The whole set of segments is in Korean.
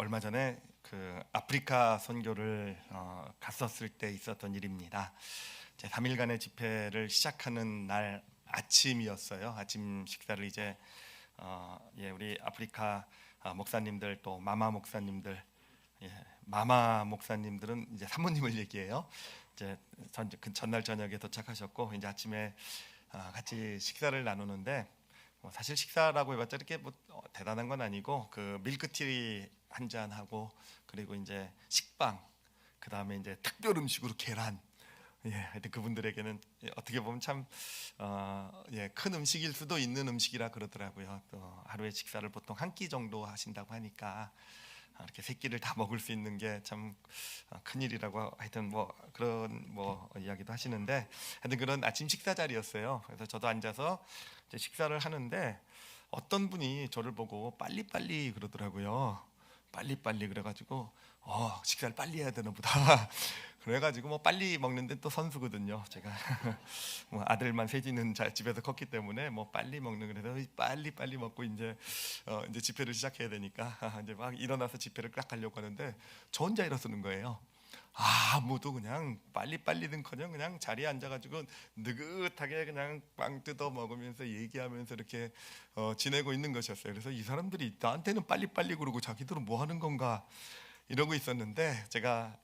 얼마 전에 그 아프리카 선교를 갔었을 때 있었던 일입니다. 제 3일간의 집회를 시작하는 날 아침이었어요. 아침 식사를 이제 우리 아프리카 목사님들 또 마마 목사님들, 마마 목사님들은 이제 사모님을 얘기해요. 이제 그 전날 저녁에 도착하셨고 이제 아침에 같이 식사를 나누는데 사실 식사라고 해봤자 이렇게 뭐 대단한 건 아니고 그 밀크티 한 잔 하고 그리고 이제 식빵 그 다음에 이제 특별 음식으로 계란. 하여튼 그분들에게는 어떻게 보면 참 큰 음식일 수도 있는 음식이라 그러더라고요. 또 하루에 식사를 보통 한 끼 정도 하신다고 하니까 이렇게 세 끼를 다 먹을 수 있는 게 참 큰일이라고 하여튼 뭐 그런 이야기도 하시는데 하여튼 그런 아침 식사 자리였어요. 그래서 저도 앉아서 이제 식사를 하는데 어떤 분이 저를 보고 빨리빨리 그러더라고요. 빨리빨리 그래가지고 식사를 빨리 해야 되나 보다. 그래가지고 뭐 빨리 먹는데 또 선수거든요. 제가 뭐 아들만 셋이는 집에서 컸기 때문에 뭐 빨리 먹는 그래서 빨리 먹고 이제 집회를 시작해야 되니까 이제 막 일어나서 집회를 딱 하려고 하는데 저 혼자 일어서는 거예요. 아무도 그냥 빨리빨리는커녕 그냥 자리에 앉아가지고 느긋하게 그냥 빵 뜯어 먹으면서 얘기하면서 이렇게 지내고 있는 것이었어요. 그래서 이 사람들이 나한테는 빨리빨리 그러고 자기들은 뭐 하는 건가 이러고 있었는데 제가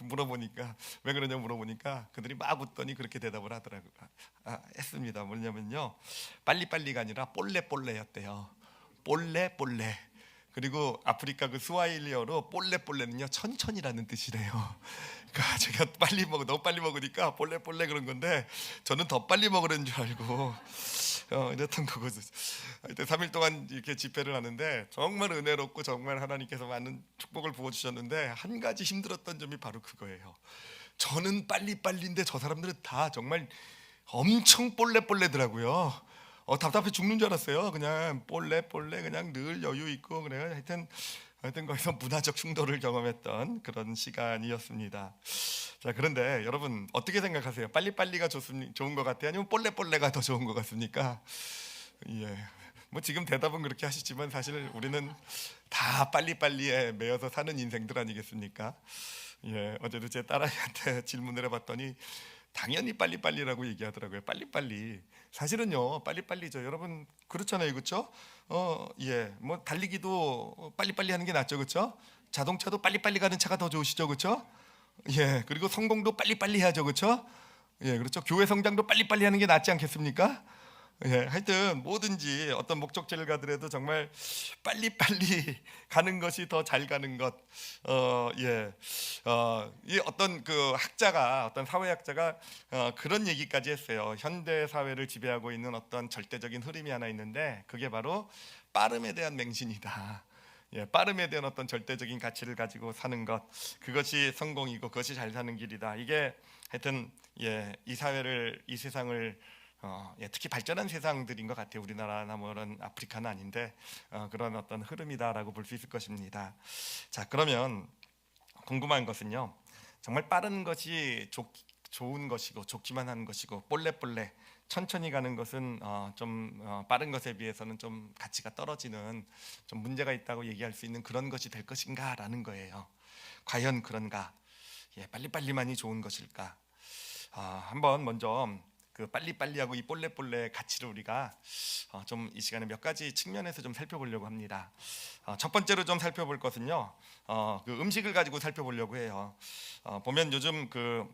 물어보니까 왜 그러냐 물어보니까 그들이 막 웃더니 그렇게 대답을 하더라고요. 했습니다. 뭐냐면요, 빨리빨리가 아니라 볼레볼레였대요. 볼레볼레. 그리고 아프리카 그 스와힐리어로 볼레볼레는요 천천히라는 뜻이래요. 그러니까 제가 너무 빨리 먹으니까 볼레볼레 그런 건데 저는 더 빨리 먹으려는 줄 알고 이랬던 거거든요. 하여튼 3일 동안 이렇게 집회를 하는데 정말 은혜롭고 정말 하나님께서 많은 축복을 부어주셨는데 한 가지 힘들었던 점이 바로 그거예요. 저는 빨리빨리인데 저 사람들은 다 정말 엄청 볼레볼레더라고요. 답답해 죽는 줄 알았어요. 그냥 볼레 그냥 늘 여유 있고 그래요. 하여튼 거기서 문화적 충돌을 경험했던 그런 시간이었습니다. 자, 그런데 여러분 어떻게 생각하세요? 빨리빨리가 좋은 것 같아요? 아니면 볼레가 더 좋은 것 같습니까? 뭐 지금 대답은 그렇게 하시지만 사실 우리는 다 빨리빨리에 매여서 사는 인생들 아니겠습니까? 어제도 제 딸아이한테 질문을 해봤더니 당연히 빨리빨리라고 얘기하더라고요. 빨리빨리. 사실은요, 빨리빨리죠. 여러분 그렇잖아요, 그렇죠? 뭐 달리기도 빨리빨리 하는 게 낫죠, 그렇죠? 자동차도 빨리빨리 가는 차가 더 좋으시죠, 그렇죠? 그리고 성공도 빨리빨리 해야죠, 그렇죠? 그렇죠. 교회 성장도 빨리빨리 하는 게 낫지 않겠습니까? 하여튼 뭐든지 어떤 목적지를 가더라도 정말 빨리빨리 가는 것이 더 잘 가는 것. 이 어떤 그 어떤 사회학자가 그런 얘기까지 했어요. 현대 사회를 지배하고 있는 어떤 절대적인 흐름이 하나 있는데 그게 바로 빠름에 대한 맹신이다. 빠름에 대한 어떤 절대적인 가치를 가지고 사는 것, 그것이 성공이고 그것이 잘 사는 길이다. 이게 하여튼 이 사회를, 이 세상을 특히 발전한 세상들인 것 같아요. 우리나라나 뭐 이런 아프리카는 아닌데 그런 어떤 흐름이다라고 볼 수 있을 것입니다. 자, 그러면 궁금한 것은요, 정말 빠른 것이 좋은 것이고 좋기만 한 것이고 볼레 천천히 가는 것은 빠른 것에 비해서는 좀 가치가 떨어지는, 좀 문제가 있다고 얘기할 수 있는 그런 것이 될 것인가라는 거예요. 과연 그런가? 빨리빨리만이 좋은 것일까? 한번 먼저 그 빨리빨리하고 이 볼레의 가치를 우리가 좀 이 시간에 몇 가지 측면에서 좀 살펴보려고 합니다. 첫 번째로 좀 살펴볼 것은요, 그 음식을 가지고 살펴보려고 해요. 보면 요즘 그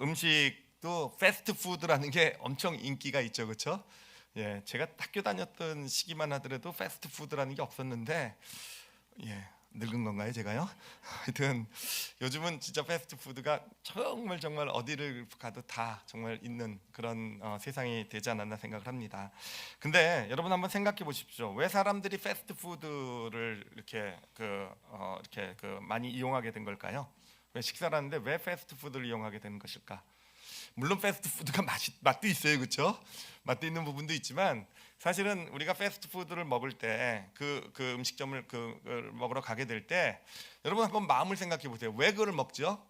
음식도 패스트푸드라는 게 엄청 인기가 있죠, 그렇죠? 제가 학교 다녔던 시기만 하더라도 패스트푸드라는 게 없었는데 늙은 건가요, 제가요? 하여튼 요즘은 진짜 패스트푸드가 정말 어디를 가도 다 정말 있는 그런 세상이 되지 않았나 생각을 합니다. 근데 여러분 한번 생각해 보십시오. 왜 사람들이 패스트푸드를 이렇게 많이 이용하게 된 걸까요? 왜 식사를 하는데 왜 패스트푸드를 이용하게 되는 것일까? 물론 패스트푸드가 맛도 있어요, 그렇죠? 맛도 있는 부분도 있지만 사실은 우리가 패스트푸드를 먹을 때 그 음식점을 먹으러 가게 될 때 여러분 한번 마음을 생각해 보세요. 왜 그걸 먹죠?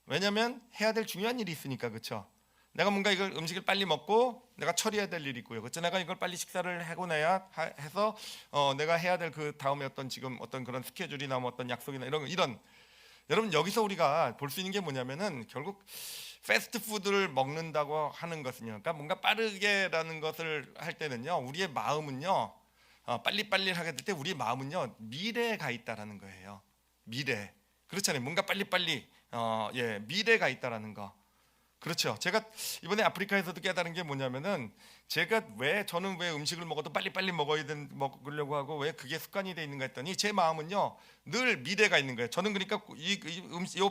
왜냐하면 해야 될 중요한 일이 있으니까, 그렇죠? 내가 뭔가 이걸 음식을 빨리 먹고 내가 처리해야 될 일이 있고요. 그렇죠? 내가 이걸 빨리 식사를 하고 나야 해서 내가 해야 될 그 다음에 어떤 지금 어떤 그런 스케줄이나 뭐 어떤 약속이나 이런 여러분 여기서 우리가 볼 수 있는 게 뭐냐면은 결국 패스트푸드를 먹는다고 하는 것은요. 그러니까 뭔가 빠르게라는 것을 할 때는요. 우리의 마음은요. 빨리빨리 하게 될 때 우리의 마음은요. 미래에 가 있다라는 거예요. 미래. 그렇잖아요. 뭔가 빨리빨리 미래에 가 있다라는 거. 그렇죠. 제가 이번에 아프리카에서도 깨달은 게 뭐냐면은 저는 왜 음식을 먹어도 빨리빨리 먹으려고 하고 왜 그게 습관이 돼 있는가 했더니 제 마음은요 늘 미래가 있는 거예요. 저는 그러니까 이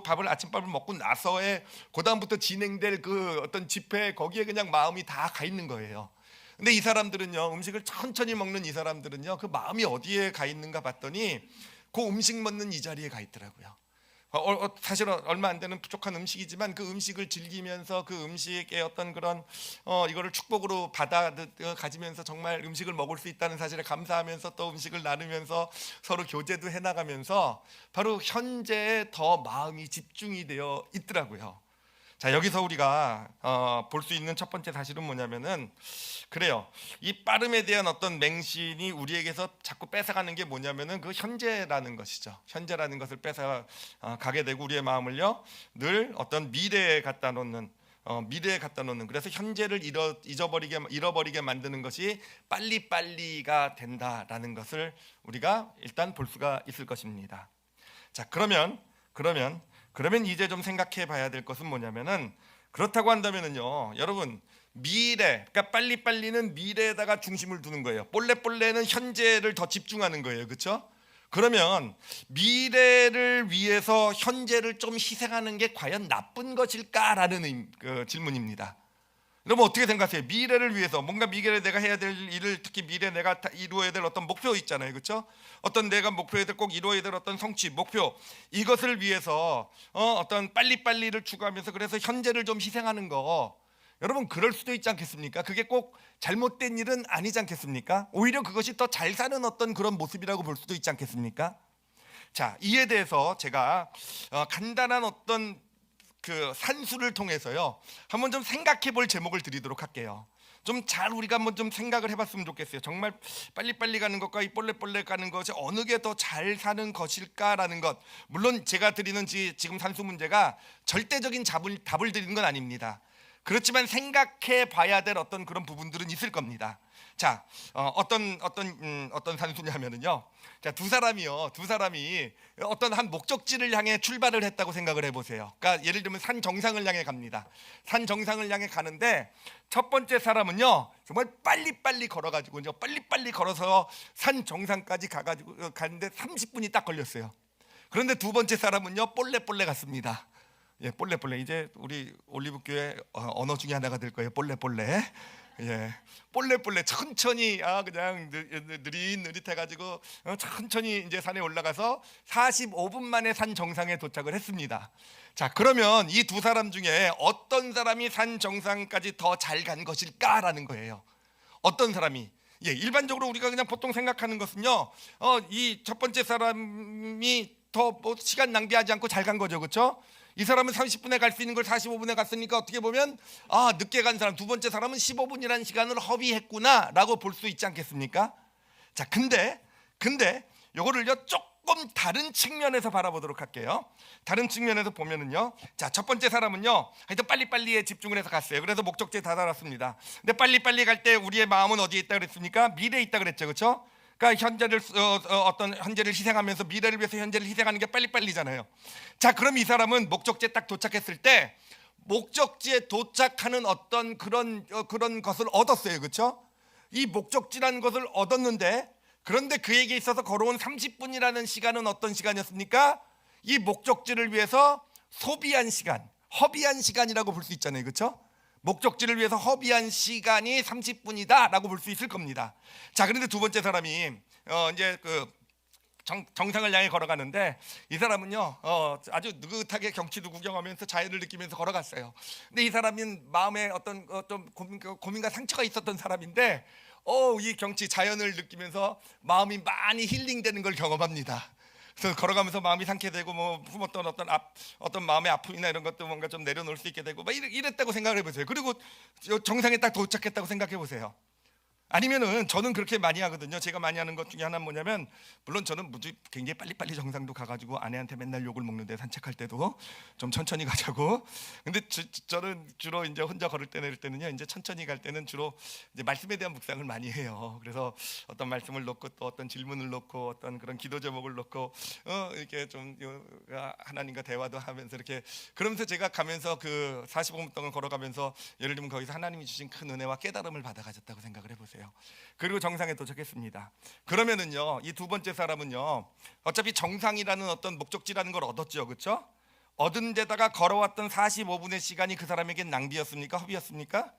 밥을 아침밥을 먹고 나서의 그다음부터 진행될 그 어떤 집회 거기에 그냥 마음이 다 가 있는 거예요. 근데 이 사람들은요 음식을 천천히 먹는 이 사람들은요 그 마음이 어디에 가 있는가 봤더니 그 음식 먹는 이 자리에 가 있더라고요. 사실 얼마 안 되는 부족한 음식이지만 그 음식을 즐기면서 그 음식의 어떤 그런 이거를 축복으로 가지면서 정말 음식을 먹을 수 있다는 사실에 감사하면서 또 음식을 나누면서 서로 교제도 해나가면서 바로 현재에 더 마음이 집중이 되어 있더라고요. 자, 여기서 우리가 볼 수 있는 첫 번째 사실은 뭐냐면은 그래요. 이 빠름에 대한 어떤 맹신이 우리에게서 자꾸 뺏어가는 게 뭐냐면은 그 현재라는 것이죠. 현재라는 것을 뺏어 가게 되고 우리의 마음을요 늘 어떤 미래에 갖다 놓는 그래서 현재를 잃어버리게 만드는 것이 빨리빨리가 된다라는 것을 우리가 일단 볼 수가 있을 것입니다. 자, 그러면 이제 좀 생각해 봐야 될 것은 뭐냐면은 그렇다고 한다면은요 여러분 미래, 그러니까 빨리빨리는 미래에다가 중심을 두는 거예요. 볼레는 현재를 더 집중하는 거예요. 그렇죠? 그러면 미래를 위해서 현재를 좀 희생하는 게 과연 나쁜 것일까라는 질문입니다. 여러분 어떻게 생각하세요? 미래를 위해서 뭔가 미래에 내가 해야 될 일을 특히 미래에 내가 이루어야 될 어떤 목표 있잖아요. 그렇죠? 어떤 내가 목표에 꼭 이루어야 될 어떤 성취, 목표 이것을 위해서 어떤 빨리빨리를 추구하면서 그래서 현재를 좀 희생하는 거 여러분 그럴 수도 있지 않겠습니까? 그게 꼭 잘못된 일은 아니지 않겠습니까? 오히려 그것이 더 잘 사는 어떤 그런 모습이라고 볼 수도 있지 않겠습니까? 자, 이에 대해서 제가 간단한 어떤 그 산수를 통해서요 한번 좀 생각해 볼 제목을 드리도록 할게요. 좀 잘 우리가 한번 좀 생각을 해봤으면 좋겠어요. 정말 빨리빨리 가는 것과 이 볼레 가는 것이 어느 게 더 잘 사는 것일까라는 것. 물론 제가 드리는 지금 산수 문제가 절대적인 답을 드리는 건 아닙니다. 그렇지만 생각해 봐야 될 어떤 그런 부분들은 있을 겁니다. 자, 어떤 산수냐면은요. 자, 두 사람이 어떤 한 목적지를 향해 출발을 했다고 생각을 해보세요. 그러니까 예를 들면 산 정상을 향해 갑니다. 산 정상을 향해 가는데 첫 번째 사람은요 정말 빨리빨리 걸어가지고요 빨리빨리 걸어서 산 정상까지 가는데 30분이 딱 걸렸어요. 그런데 두 번째 사람은요 볼레 갔습니다. 예, 볼레 이제 우리 올리브교회 언어 중에 하나가 될 거예요. 볼레. 예, 볼레 천천히 그냥 느릿느릿해가지고 천천히 이제 산에 올라가서 45분 만에 산 정상에 도착을 했습니다. 자, 그러면 이 두 사람 중에 어떤 사람이 산 정상까지 더 잘 간 것일까라는 거예요. 어떤 사람이? 예, 일반적으로 우리가 그냥 보통 생각하는 것은요, 이 첫 번째 사람이 더 시간 낭비하지 않고 잘 간 거죠, 그렇죠? 이 사람은 30분에 갈 수 있는 걸 45분에 갔으니까 어떻게 보면 늦게 간 사람 두 번째 사람은 15분이라는 시간을 허비했구나라고 볼 수 있지 않겠습니까? 자, 근데 요거를요 조금 다른 측면에서 바라보도록 할게요. 다른 측면에서 보면은요, 자, 첫 번째 사람은요 하여튼 빨리빨리에 집중을 해서 갔어요. 그래서 목적지에 다다랐습니다. 근데 빨리빨리 갈 때 우리의 마음은 어디에 있다 그랬습니까? 미래에 있다 그랬죠, 그렇죠? 그러니까 현재를 희생하면서 미래를 위해서 현재를 희생하는 게 빨리빨리잖아요. 자, 그럼 이 사람은 목적지에 딱 도착했을 때 목적지에 도착하는 어떤 그런 것을 얻었어요, 그렇죠? 이 목적지라는 것을 얻었는데 그런데 그에게 있어서 걸어온 30분이라는 시간은 어떤 시간이었습니까? 이 목적지를 위해서 소비한 시간, 허비한 시간이라고 볼 수 있잖아요, 그렇죠? 목적지를 위해서 허비한 시간이 30분이다라고 볼 수 있을 겁니다. 자, 그런데 두 번째 사람이 이제 그 정상을 향해 걸어가는데 이 사람은요 아주 느긋하게 경치도 구경하면서 자연을 느끼면서 걸어갔어요. 근데 이 사람은 마음에 어떤 좀 고민과 상처가 있었던 사람인데 이 경치 자연을 느끼면서 마음이 많이 힐링되는 걸 경험합니다. 그래서 걸어가면서 마음이 상쾌되고 뭐 품었던 어떤 마음의 아픔이나 이런 것도 뭔가 좀 내려놓을 수 있게 되고 막 이랬다고 생각을 해보세요. 그리고 정상에 딱 도착했다고 생각해 보세요. 아니면은 저는 그렇게 많이 하거든요. 제가 많이 하는 것 중에 하나는 뭐냐면, 물론 저는 굉장히 빨리빨리 정상도 가가지고 아내한테 맨날 욕을 먹는데, 산책할 때도 좀 천천히 가자고. 근데 저는 주로 이제 혼자 걸을 때 내릴 때는요, 이제 천천히 갈 때는 주로 이제 말씀에 대한 묵상을 많이 해요. 그래서 어떤 말씀을 놓고 또 어떤 질문을 놓고 어떤 그런 기도 제목을 놓고 이렇게 좀 하나님과 대화도 하면서 이렇게, 그러면서 제가 가면서 그 45분 동안 걸어가면서 예를 들면 거기서 하나님이 주신 큰 은혜와 깨달음을 받아 가졌다고 생각을 해보세요. 그리고 정상에 도착했습니다. 그러면은요, 이 두 번째 사람은요, 어차피 정상이라는 어떤 목적지라는 걸 얻었죠, 그렇죠? 얻은 데다가 걸어왔던 45분의 시간이 그 사람에겐 낭비였습니까? 허비였습니까?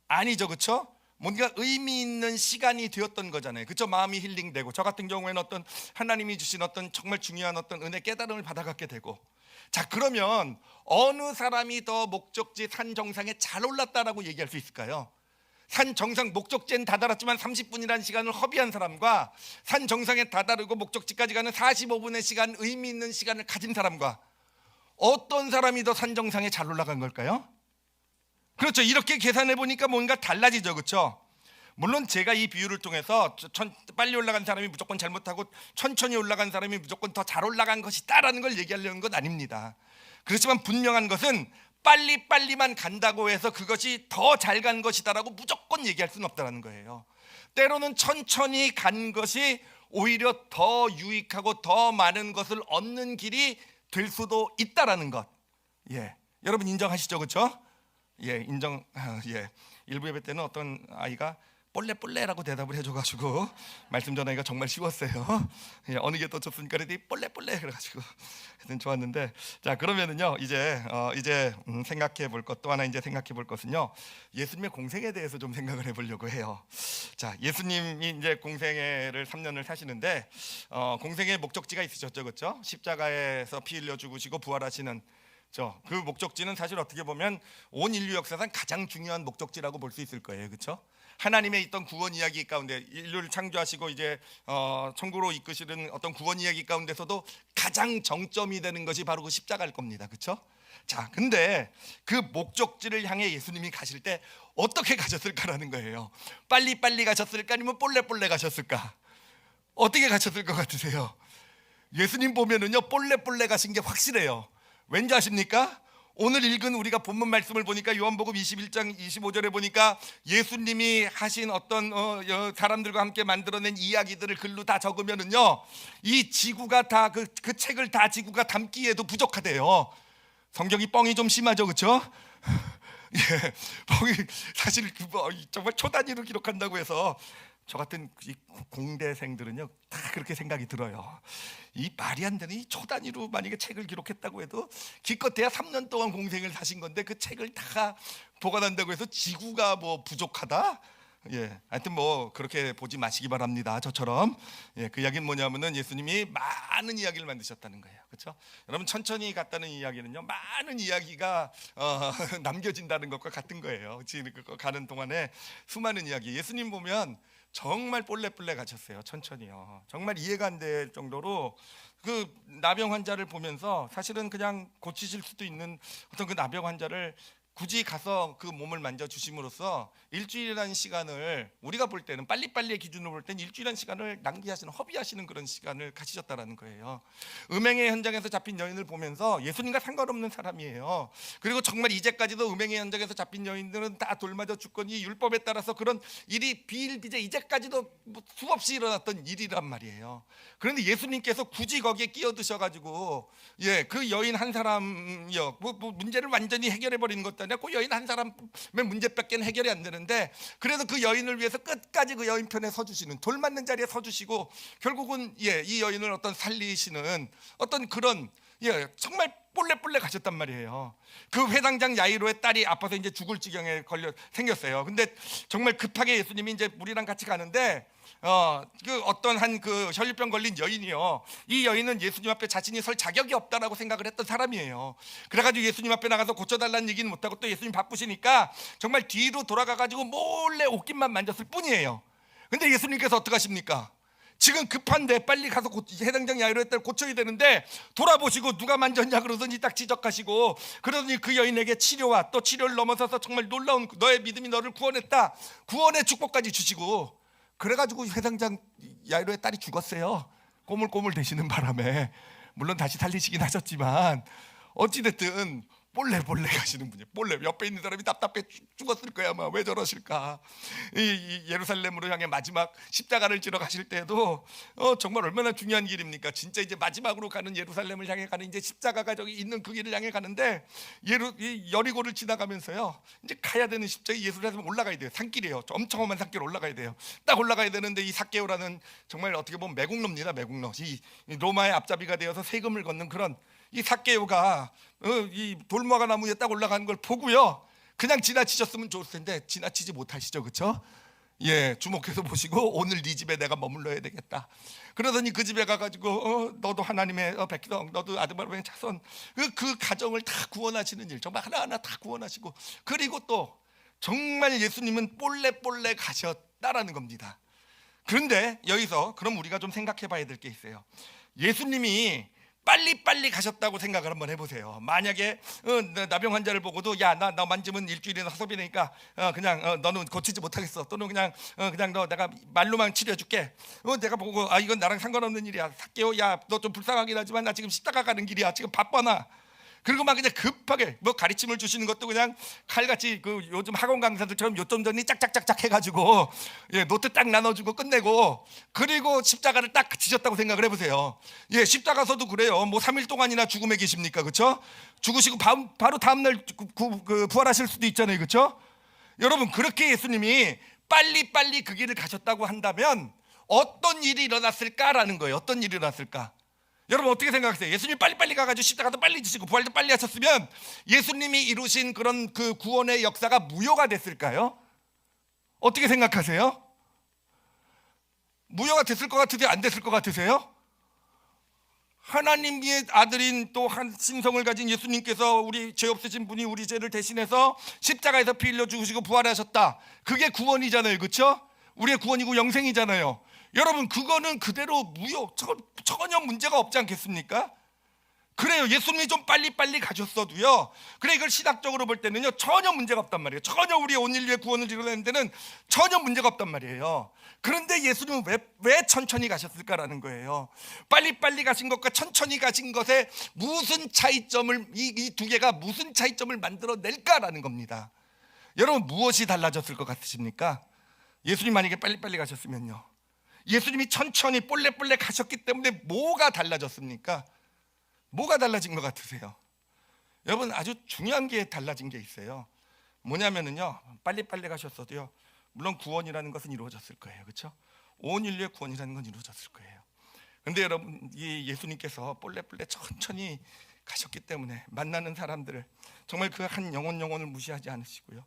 아니죠, 그렇죠? 뭔가 의미 있는 시간이 되었던 거잖아요, 그렇죠? 마음이 힐링되고, 저 같은 경우에는 어떤 하나님이 주신 어떤 정말 중요한 어떤 은혜 깨달음을 받아갖게 되고. 자, 그러면 어느 사람이 더 목적지 산 정상에 잘 올랐다라고 얘기할 수 있을까요? 산 정상 목적지엔 다다랐지만 30분이라는 시간을 허비한 사람과 산 정상에 다다르고 목적지까지 가는 45분의 시간, 의미 있는 시간을 가진 사람과 어떤 사람이 더 산 정상에 잘 올라간 걸까요? 그렇죠. 이렇게 계산해 보니까 뭔가 달라지죠, 그렇죠? 물론 제가 이 비유를 통해서 빨리 올라간 사람이 무조건 잘못하고 천천히 올라간 사람이 무조건 더 잘 올라간 것이다라는 걸 얘기하려는 건 아닙니다. 그렇지만 분명한 것은 빨리빨리만 간다고 해서 그것이 더 잘 간 것이다라고 무조건 얘기할 수는 없다는 거예요. 때로는 천천히 간 것이 오히려 더 유익하고 더 많은 것을 얻는 길이 될 수도 있다라는 것. 예, 여러분 인정하시죠, 그렇죠? 예, 예, 일부 예배 때는 어떤 아이가 뻘레뻘레라고 대답을 해줘가지고 말씀 전하기가 정말 쉬웠어요. 예, 어느 게 더 좋습니까? 그랬더니 뻘레뻘레 그래가지고 하여튼 좋았는데, 자, 그러면은요 이제 생각해 볼 것, 또 하나 이제 생각해 볼 것은요, 예수님의 공생에 대해서 좀 생각을 해보려고 해요. 자, 예수님이 이제 공생애를 3년을 사시는데 공생의 목적지가 있으셨죠, 그렇죠? 십자가에서 피 흘려 죽으시고 부활하시는 그 목적지는 사실 어떻게 보면 온 인류 역사상 가장 중요한 목적지라고 볼 수 있을 거예요, 그렇죠? 하나님의 있던 구원 이야기 가운데, 인류를 창조하시고 이제 천국으로 이끄시는 어떤 구원 이야기 가운데서도 가장 정점이 되는 것이 바로 그 십자가일 겁니다, 그렇죠? 자, 근데 그 목적지를 향해 예수님이 가실 때 어떻게 가셨을까라는 거예요. 빨리빨리 가셨을까, 아니면 폴레폴레 가셨을까? 어떻게 가셨을 것 같으세요? 예수님 보면은요, 폴레폴레 가신 게 확실해요. 왠지 아십니까? 오늘 읽은 우리가 본문 말씀을 보니까 요한복음 21장 25절에 보니까 예수님이 하신 어떤 사람들과 함께 만들어낸 이야기들을 글로 다 적으면은요, 이 지구가 다 그 책을 다 지구가 담기에도 부족하대요. 성경이 뻥이 좀 심하죠, 그렇죠? 예, 뻥이 사실 정말 초단위로 기록한다고 해서 저 같은 이 공대생들은요 다 그렇게 생각이 들어요. 이 말이 안 되는 이 초단위로 만약에 책을 기록했다고 해도 기껏해야 3년 동안 공생을 사신 건데 그 책을 다 보관한다고 해서 지구가 뭐 부족하다? 예, 하여튼 뭐 그렇게 보지 마시기 바랍니다. 저처럼. 예, 그 이야기는 뭐냐면은 예수님이 많은 이야기를 만드셨다는 거예요, 그렇죠? 여러분, 천천히 갔다는 이야기는요, 많은 이야기가 남겨진다는 것과 같은 거예요. 지금 가는 동안에 수많은 이야기. 예수님 보면 정말 폴레폴레 가셨어요, 천천히요. 정말 이해가 안 될 정도로 그 나병 환자를 보면서 사실은 그냥 고치실 수도 있는 어떤 그 나병 환자를 굳이 가서 그 몸을 만져주심으로써 일주일이라는 시간을, 우리가 볼 때는 빨리빨리의 기준으로 볼 때는 일주일이라는 시간을 낭비하시는, 허비하시는 그런 시간을 가지셨다라는 거예요. 음행의 현장에서 잡힌 여인을 보면서 예수님과 상관없는 사람이에요. 그리고 정말 이제까지도 음행의 현장에서 잡힌 여인들은 다 돌맞아 죽거니 율법에 따라서 그런 일이 비일비재 이제까지도 수없이 일어났던 일이란 말이에요. 그런데 예수님께서 굳이 거기에 끼어드셔가지고 그 여인 한 사람이요, 뭐 문제를 완전히 해결해 버리는 것도 아니라 그 여인 한 사람의 문제밖에 해결이 안 되는데, 그래도 그 여인을 위해서 끝까지 그 여인 편에 서주시는, 돌 맞는 자리에 서주시고 결국은 이 여인을 어떤 살리시는 어떤 그런 정말 뿔레뿔레 가셨단 말이에요. 그 회당장 야이로의 딸이 아파서 이제 죽을 지경에 생겼어요. 근데 정말 급하게 예수님이 이제 우리랑 같이 가는데 그 어떤 한 그 혈류병 걸린 여인이요, 이 여인은 예수님 앞에 자신이 설 자격이 없다라고 생각을 했던 사람이에요. 그래가지고 예수님 앞에 나가서 고쳐달라는 얘기는 못하고 또 예수님 바쁘시니까 정말 뒤로 돌아가가지고 몰래 옷깃만 만졌을 뿐이에요. 근데 예수님께서 어떻게 하십니까? 지금 급한데 빨리 가서 해당장 야이로의 딸 고쳐야 되는데 돌아보시고 누가 만졌냐 그러더니 딱 지적하시고, 그러더니 그 여인에게 치료와 또 치료를 넘어서서 정말 놀라운 너의 믿음이 너를 구원했다, 구원의 축복까지 주시고, 그래가지고 해당장 야이로의 딸이 죽었어요. 꼬물꼬물 되시는 바람에. 물론 다시 살리시긴 하셨지만 어찌됐든 볼레볼레 가시는 분이에요. 볼레. 옆에 있는 사람이 답답해 죽었을 거야 아마. 왜 저러실까. 이 예루살렘으로 향해 마지막 십자가를 지러 가실 때도 정말 얼마나 중요한 길입니까. 진짜 이제 마지막으로 가는 예루살렘을 향해 가는 이제 십자가가 저기 있는 그 길을 향해 가는데, 이 여리고를 지나가면서요, 이제 가야 되는 십자가 예루살렘 올라가야 돼요. 산길이에요. 엄청 험한 산길 올라가야 돼요. 딱 올라가야 되는데 이 삭개오라는 정말 어떻게 보면 매국노입니다. 매국노. 이 로마의 앞잡이가 되어서 세금을 걷는 그런 이 삭개오가 이 돌무화과 나무 위에 딱 올라가는 걸 보고요, 그냥 지나치셨으면 좋을 텐데 지나치지 못하시죠, 그렇죠? 예, 주목해서 보시고 오늘 네 집에 내가 머물러야 되겠다. 그러더니 그 집에 가가지고 너도 하나님의 백성, 너도 아드바람의 자손, 그 가정을 다 구원하시는 일, 정말 하나하나 다 구원하시고, 그리고 또 정말 예수님은 볼레볼레 가셨다라는 겁니다. 그런데 여기서 그럼 우리가 좀 생각해 봐야 될 게 있어요. 예수님이 빨리빨리 가셨다고 생각을 한번 해보세요. 만약에 나병 환자를 보고도 야, 나 만지면 일주일이나 허섭이 되니까 그냥 너는 고치지 못하겠어, 또는 그냥 너 내가 말로만 치료해줄게. 내가 보고 이건 나랑 상관없는 일이야, 삭개오, 야, 너 좀 불쌍하긴 하지만 나 지금 십자가 가는 길이야, 지금 바빠 나. 그리고 막 그냥 급하게 뭐 가르침을 주시는 것도 그냥 칼같이 그 요즘 학원 강사들처럼 요점 전이 짝짝짝짝 해가지고 노트 딱 나눠주고 끝내고, 그리고 십자가를 딱 지셨다고 생각을 해보세요. 십자가서도 그래요. 뭐 3일 동안이나 죽음에 계십니까, 그렇죠? 죽으시고 바로 다음날 부활하실 수도 있잖아요, 그렇죠? 여러분, 그렇게 예수님이 빨리빨리 그 길을 가셨다고 한다면 어떤 일이 일어났을까라는 거예요. 어떤 일이 일어났을까? 여러분 어떻게 생각하세요? 예수님이 빨리빨리 가가지고 십자가도 빨리 지시고 부활도 빨리 하셨으면 예수님이 이루신 그런 그 구원의 역사가 무효가 됐을까요? 어떻게 생각하세요? 무효가 됐을 것 같으세요? 안 됐을 것 같으세요? 하나님의 아들인 또 한 신성을 가진 예수님께서, 우리 죄 없으신 분이 우리 죄를 대신해서 십자가에서 피 흘려 죽으시고 부활하셨다. 그게 구원이잖아요, 그렇죠? 우리의 구원이고 영생이잖아요. 여러분, 그거는 그대로 무효, 전혀 문제가 없지 않겠습니까? 그래요. 예수님이 좀 빨리빨리 가셨어도요, 그래, 이걸 신학적으로 볼 때는요 전혀 문제가 없단 말이에요. 전혀 우리의 온 인류의 구원을 이루는 데는 전혀 문제가 없단 말이에요. 그런데 예수님은 왜 천천히 가셨을까라는 거예요. 빨리빨리 가신 것과 천천히 가신 것에 무슨 차이점을, 이 두 개가 무슨 차이점을 만들어낼까라는 겁니다. 여러분, 무엇이 달라졌을 것 같으십니까? 예수님 만약에 빨리빨리 가셨으면요, 예수님이 천천히 볼레볼레 가셨기 때문에 뭐가 달라졌습니까? 뭐가 달라진 것 같으세요? 여러분, 아주 중요한 게 달라진 게 있어요. 뭐냐면은요, 빨리빨리 가셨어도요, 물론 구원이라는 것은 이루어졌을 거예요, 그렇죠? 온 인류의 구원이라는 건 이루어졌을 거예요. 그런데 여러분, 이 예수님께서 볼레볼레 천천히 가셨기 때문에 만나는 사람들을 정말 그 한 영혼을 무시하지 않으시고요,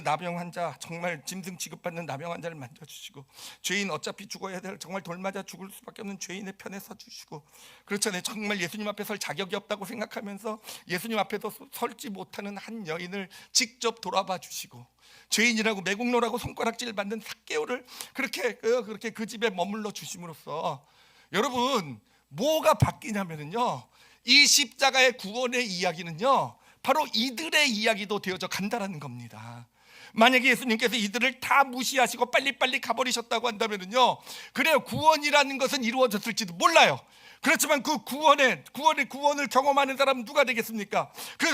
나병 환자, 정말 짐승 취급받는 나병 환자를 만져주시고, 죄인 어차피 죽어야 될 정말 돌 맞아 죽을 수밖에 없는 죄인의 편에 서주시고, 그렇잖아요. 정말 예수님 앞에 설 자격이 없다고 생각하면서 예수님 앞에도 설지 못하는 한 여인을 직접 돌아봐 주시고, 죄인이라고 매국노라고 손가락질 받는 삭개오를 그렇게 그 집에 머물러 주심으로써 여러분, 뭐가 바뀌냐면요, 이 십자가의 구원의 이야기는요 바로 이들의 이야기도 되어져 간다라는 겁니다. 만약에 예수님께서 이들을 다 무시하시고 빨리빨리 가버리셨다고 한다면요, 그래요, 구원이라는 것은 이루어졌을지도 몰라요. 그렇지만 그 구원을 경험하는 사람은 누가 되겠습니까? 그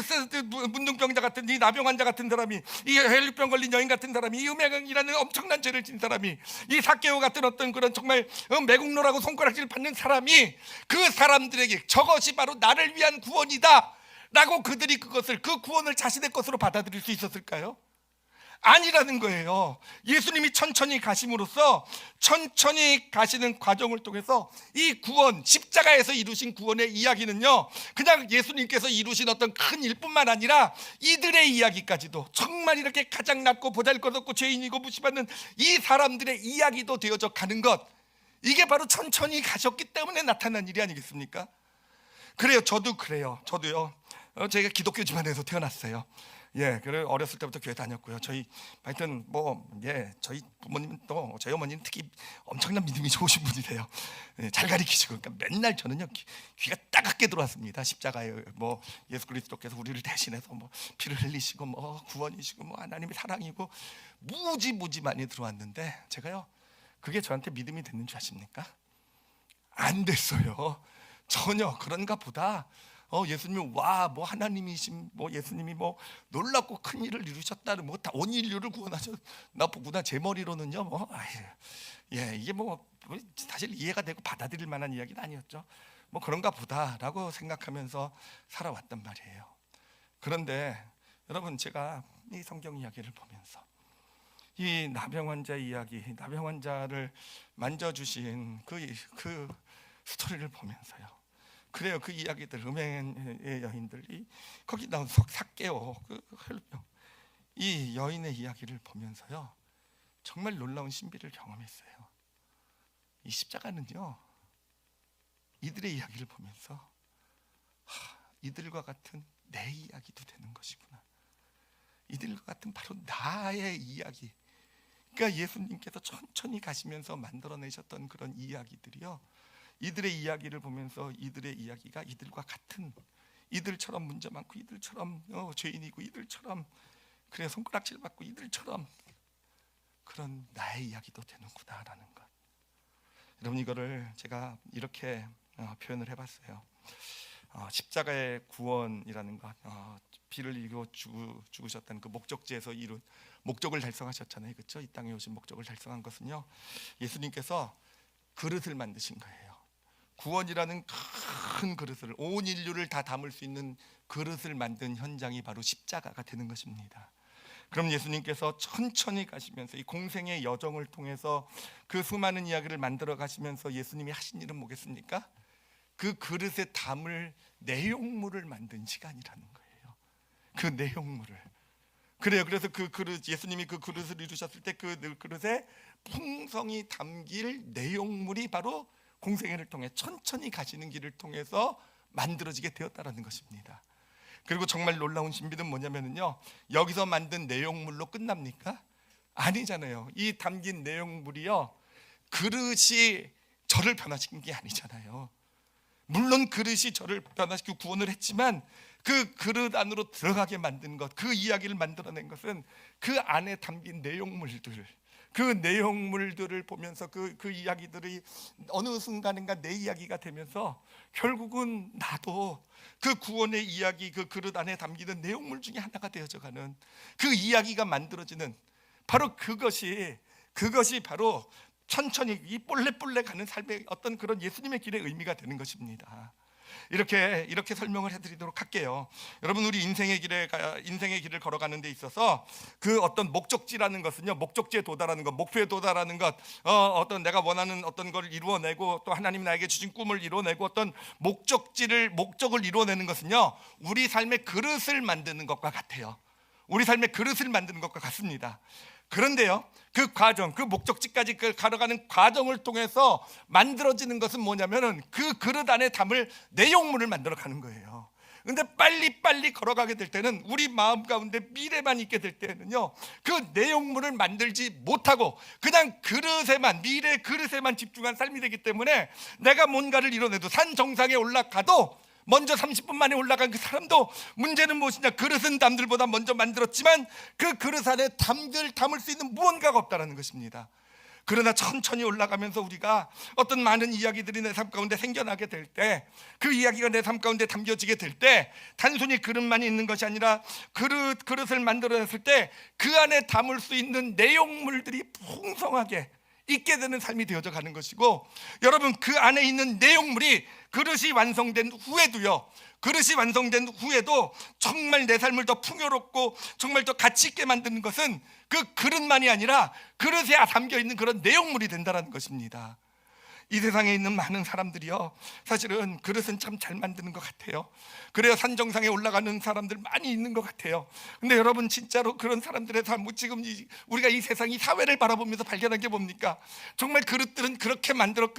문둥병자 같은, 이 나병 환자 같은 사람이, 이 헬리병 걸린 여인 같은 사람이, 이 음행이라는 엄청난 죄를 진 사람이, 이 삭개오 같은 어떤 그런 정말 매국노라고 손가락질 받는 사람이, 그 사람들에게 저것이 바로 나를 위한 구원이다 라고 그들이 그것을, 그 구원을 자신의 것으로 받아들일 수 있었을까요? 아니라는 거예요. 예수님이 천천히 가심으로써, 천천히 가시는 과정을 통해서 이 구원, 십자가에서 이루신 구원의 이야기는요, 그냥 예수님께서 이루신 어떤 큰 일뿐만 아니라 이들의 이야기까지도, 정말 이렇게 가장 낮고 보잘것없고 죄인이고 무시받는 이 사람들의 이야기도 되어져 가는 것, 이게 바로 천천히 가셨기 때문에 나타난 일이 아니겠습니까? 그래요. 저도요. 제가 기독교 집안에서 태어났어요. 그래 어렸을 때부터 교회 다녔고요. 저희 하여튼 저희 부모님은 또 저희 어머니는 특히 엄청난 믿음이 좋으신 분이세요. 잘 가르치시고, 그러니까 맨날 저는요 귀가 따갑게 들어왔습니다. 십자가에 예수 그리스도께서 우리를 대신해서 피를 흘리시고 구원이시고 하나님의 사랑이고 무지 많이 들어왔는데, 제가요 그게 저한테 믿음이 됐는 줄 아십니까? 안 됐어요. 전혀. 그런가 보다 예수님이 하나님이신 예수님이 놀랍고 큰 일을 이루셨다는 온 인류를 구원하셨나 보구나. 제 머리로는요 이게 사실 이해가 되고 받아들일 만한 이야기는 아니었죠. 그런가 보다라고 생각하면서 살아왔단 말이에요. 그런데 여러분, 제가 이 성경 이야기를 보면서 이 나병 환자 이야기, 나병 환자를 만져주신 그 스토리를 보면서요, 그래요. 그 이야기들, 음행의 여인들이 거기 나온 삭개오, 혈병, 이 여인의 이야기를 보면서요 정말 놀라운 신비를 경험했어요. 이 십자가는요 이들의 이야기를 보면서 이들과 같은 내 이야기도 되는 것이구나. 이들과 같은 바로 나의 이야기. 그러니까 예수님께서 천천히 가시면서 만들어내셨던 그런 이야기들이요, 이들의 이야기를 보면서 이들의 이야기가 이들과 같은, 이들처럼 문제 많고 이들처럼 죄인이고 이들처럼 그래 손가락질 받고 이들처럼 그런 나의 이야기도 되는구나라는 것. 여러분, 이거를 제가 이렇게 표현을 해봤어요. 십자가의 구원이라는 것, 피를 흘리고 죽으셨다는 그 목적지에서 이룬 목적을 달성하셨잖아요, 그렇죠? 이 땅에 오신 목적을 달성한 것은요, 예수님께서 그릇을 만드신 거예요. 구원이라는 큰 그릇을, 온 인류를 다 담을 수 있는 그릇을 만든 현장이 바로 십자가가 되는 것입니다. 그럼 예수님께서 천천히 가시면서 이 공생의 여정을 통해서 그 수많은 이야기를 만들어 가시면서 예수님이 하신 일은 뭐겠습니까? 그 그릇에 담을 내용물을 만든 시간이라는 거예요. 그 내용물을. 그래요. 그래서 그 그릇, 예수님이 그 그릇을 이루셨을 때 그 그릇에 풍성이 담길 내용물이 바로 공생애를 통해 천천히 가시는 길을 통해서 만들어지게 되었다라는 것입니다. 그리고 정말 놀라운 신비는 뭐냐면요, 여기서 만든 내용물로 끝납니까? 아니잖아요. 이 담긴 내용물이요, 그릇이 저를 변화시킨 게 아니잖아요. 물론 그릇이 저를 변화시키고 구원을 했지만 그 그릇 안으로 들어가게 만든 것, 그 이야기를 만들어낸 것은 그 안에 담긴 내용물들, 그 내용물들을 보면서 그 이야기들이 어느 순간인가 내 이야기가 되면서 결국은 나도 그 구원의 이야기, 그 그릇 안에 담기는 내용물 중에 하나가 되어져가는 그 이야기가 만들어지는, 바로 그것이 바로 천천히 이 볼레볼레 가는 삶의 어떤 그런 예수님의 길의 의미가 되는 것입니다. 이렇게 설명을 해드리도록 할게요. 여러분, 우리 인생의 길을 걸어가는 데 있어서 그 어떤 목적지라는 것은요, 목적지에 도달하는 것, 목표에 도달하는 것, 어떤 내가 원하는 어떤 걸 이루어내고 또 하나님이 나에게 주신 꿈을 이루어내고 어떤 목적을 이루어내는 것은요, 우리 삶의 그릇을 만드는 것과 같아요. 우리 삶의 그릇을 만드는 것과 같습니다. 그런데요, 그 과정, 그 목적지까지 가려가는 과정을 통해서 만들어지는 것은 뭐냐면은 그 그릇 안에 담을 내용물을 만들어가는 거예요. 근데 빨리 걸어가게 될 때는, 우리 마음 가운데 미래만 있게 될 때는요, 그 내용물을 만들지 못하고 그냥 미래 그릇에만 집중한 삶이 되기 때문에 내가 뭔가를 이뤄내도, 산 정상에 올라가도 먼저 30분 만에 올라간 그 사람도 문제는 무엇이냐, 그릇은 남들보다 먼저 만들었지만 그 그릇 안에 담을 수 있는 무언가가 없다는 것입니다. 그러나 천천히 올라가면서 우리가 어떤 많은 이야기들이 내 삶 가운데 생겨나게 될 때, 그 이야기가 내 삶 가운데 담겨지게 될 때, 단순히 그릇만이 있는 것이 아니라 그릇을 만들어냈을 때 그 안에 담을 수 있는 내용물들이 풍성하게 있게 되는 삶이 되어져 가는 것이고, 여러분, 그 안에 있는 내용물이 그릇이 완성된 후에도 정말 내 삶을 더 풍요롭고 정말 더 가치 있게 만드는 것은 그 그릇만이 아니라 그릇에 담겨 있는 그런 내용물이 된다는 것입니다. 이 세상에 있는 많은 사람들이요, 사실은 그릇은 참 잘 만드는 것 같아요. 그래요, 산정상에 올라가는 사람들 많이 있는 것 같아요. 근데 여러분, 진짜로 그런 사람들의 삶, 지금 우리가 이 세상, 이 사회를 바라보면서 발견한 게 뭡니까? 정말 그릇들은 그렇게 만들어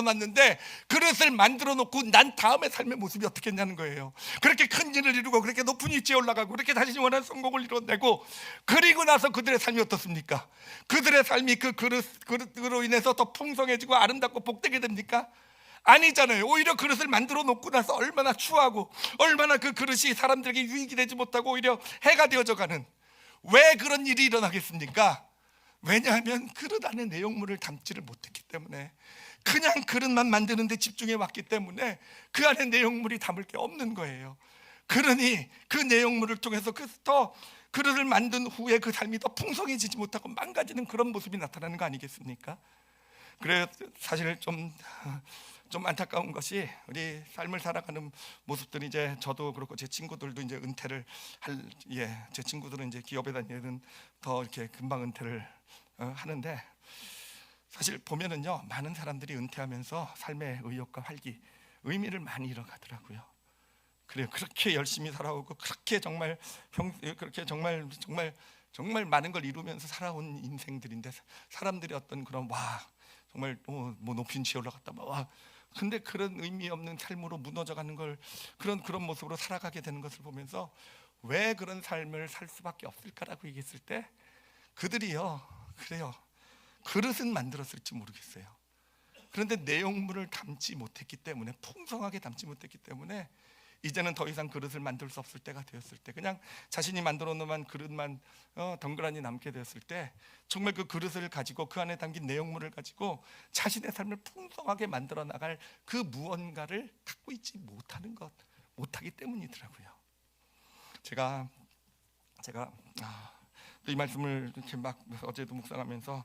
놨는데, 그릇을 만들어 놓고 난 다음에 삶의 모습이 어떻겠냐는 거예요. 그렇게 큰 일을 이루고, 그렇게 높은 위치에 올라가고, 그렇게 자신이 원하는 성공을 이뤄내고, 그리고 나서 그들의 삶이 어떻습니까? 그들의 삶이 그 그릇으로 인해서 더 풍성해지고 아름답고 복되게 됩니까? 아니잖아요. 오히려 그릇을 만들어 놓고 나서 얼마나 추하고, 얼마나 그 그릇이 사람들에게 유익이 되지 못하고 오히려 해가 되어져 가는, 왜 그런 일이 일어나겠습니까? 왜냐하면 그릇 안에 내용물을 담지를 못했기 때문에, 그냥 그릇만 만드는 데 집중해 왔기 때문에 그 안에 내용물이 담을 게 없는 거예요. 그러니 그 내용물을 통해서 더 그릇을 만든 후에 그 삶이 더 풍성해지지 못하고 망가지는 그런 모습이 나타나는 거 아니겠습니까? 그래, 사실 좀 안타까운 것이, 우리 삶을 살아가는 모습들이, 이제 저도 그렇고 제 친구들도 이제 은퇴를 제 친구들은 이제 기업에 다니는 더 이렇게 금방 은퇴를 하는데, 사실 보면은요, 많은 사람들이 은퇴하면서 삶의 의욕과 활기, 의미를 많이 잃어가더라고요. 그래요. 그렇게 열심히 살아오고, 그렇게 그렇게 정말 많은 걸 이루면서 살아온 인생들인데, 사람들이 어떤 그런, 정말 뭐 높은 지에 올라갔다, 근데 그런 의미 없는 삶으로 무너져가는 걸, 그런 모습으로 살아가게 되는 것을 보면서, 왜 그런 삶을 살 수밖에 없을까라고 얘기했을 때, 그들이요, 그래요, 그릇은 만들었을지 모르겠어요. 그런데 내용물을 담지 못했기 때문에, 풍성하게 담지 못했기 때문에, 이제는 더 이상 그릇을 만들 수 없을 때가 되었을 때, 그냥 자신이 만들어 놓은 그릇만 덩그러니 남게 되었을 때, 정말 그 그릇을 가지고, 그 안에 담긴 내용물을 가지고 자신의 삶을 풍성하게 만들어 나갈 그 무언가를 갖고 있지 못하기 때문이더라고요. 제가 이 말씀을 이렇게 막 어제도 묵상하면서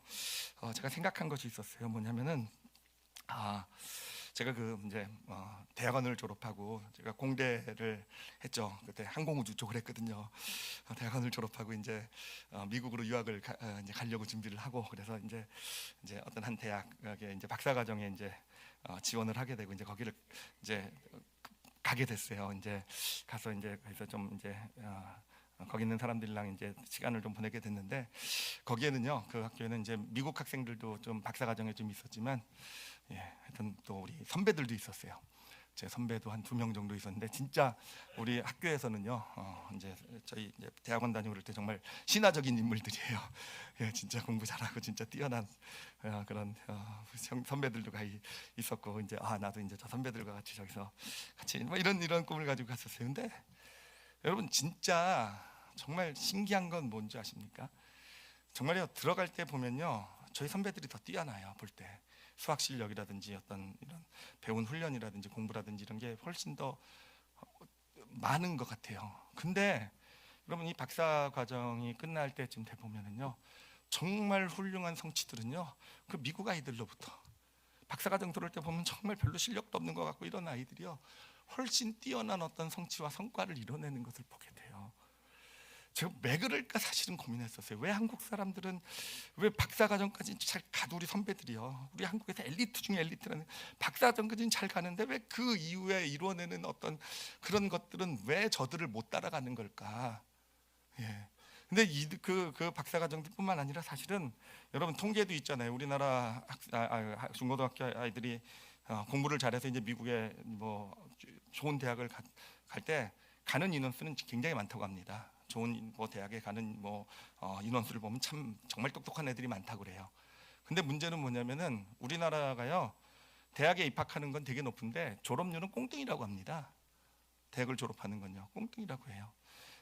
제가 생각한 것이 있었어요. 뭐냐면은, 제가 이제 대학원을 졸업하고, 제가 공대를 했죠. 그때 항공우주 쪽을 했거든요. 대학원을 졸업하고 이제 미국으로 유학을 이제 가려고 준비를 하고, 그래서 이제 어떤 한 대학에 이제 박사과정에 이제 지원을 하게 되고, 이제 거기를 이제 가게 됐어요. 이제 가서 이제 그래서 좀 이제 거기 있는 사람들이랑 이제 시간을 좀 보내게 됐는데, 거기에는요, 그 학교에는 이제 미국 학생들도 좀 박사과정에 좀 있었지만, 하여튼 또 우리 선배들도 있었어요. 제 선배도 한 2명 정도 있었는데, 진짜 우리 학교에서는요, 이제 저희 이제 대학원 다니고 그럴 때 정말 신화적인 인물들이에요. 진짜 공부 잘하고 진짜 뛰어난 그런 선배들도 있었고, 이제 나도 이제 저 선배들과 같이 저기서 같이 뭐 이런 꿈을 가지고 갔었어요. 근데 여러분, 진짜 정말 신기한 건 뭔지 아십니까? 정말요, 들어갈 때 보면요, 저희 선배들이 더 뛰어나요. 볼 때 수학 실력이라든지 어떤 이런 배운 훈련이라든지 공부라든지 이런 게 훨씬 더 많은 것 같아요. 근데 여러분, 이 박사 과정이 끝날 때쯤 돼 보면은요, 정말 훌륭한 성취들은요, 그 미국 아이들로부터, 박사 과정 들어올 때 보면 정말 별로 실력도 없는 것 같고, 이런 아이들이요, 훨씬 뛰어난 어떤 성취와 성과를 이뤄내는 것을 보게 돼요. 제가 왜 그럴까 사실은 고민했었어요. 왜 한국 사람들은, 왜 박사과정까지 잘 가도, 우리 선배들이요, 우리 한국에서 엘리트 중에 엘리트라는, 박사과정까지는 잘 가는데 왜 그 이후에 이루어내는 어떤 그런 것들은 왜 저들을 못 따라가는 걸까? 근데 그 박사과정뿐만 아니라, 사실은 여러분 통계도 있잖아요. 우리나라 중고등학교 아이들이 공부를 잘해서 이제 미국에 뭐 좋은 대학을 갈 때 가는 인원수는 굉장히 많다고 합니다. 좋은 뭐 대학에 가는 인원수를 보면 참 정말 똑똑한 애들이 많다고 그래요. 근데 문제는 뭐냐면은, 우리나라가요, 대학에 입학하는 건 되게 높은데 졸업률은 꽁뚱이라고 합니다. 대학을 졸업하는 건요, 꽁뚱이라고 해요.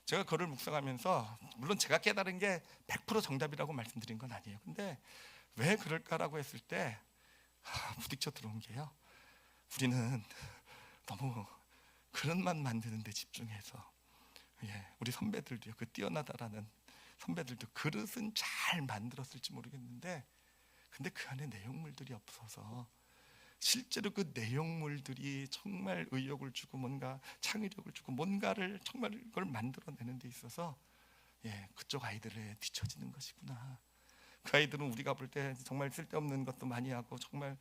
제가 그걸 묵상하면서, 물론 제가 깨달은 게 100% 정답이라고 말씀드린 건 아니에요. 근데 왜 그럴까라고 했을 때 부딪혀 들어온 게요, 우리는 너무 그릇만 만드는 데 집중해서, 우리 선배들도요, 그 뛰어나다라는 선배들도 그릇은 잘 만들었을지 모르겠는데, 근데 그 안에 내용물들이 없어서, 실제로 그 내용물들이 정말 의욕을 주고, 뭔가 창의력을 주고, 뭔가를 정말 그걸 만들어내는 데 있어서, 그쪽 아이들에 뒤처지는 것이구나. 그 아이들은 우리가 볼 때 정말 쓸데없는 것도 많이 하고 정말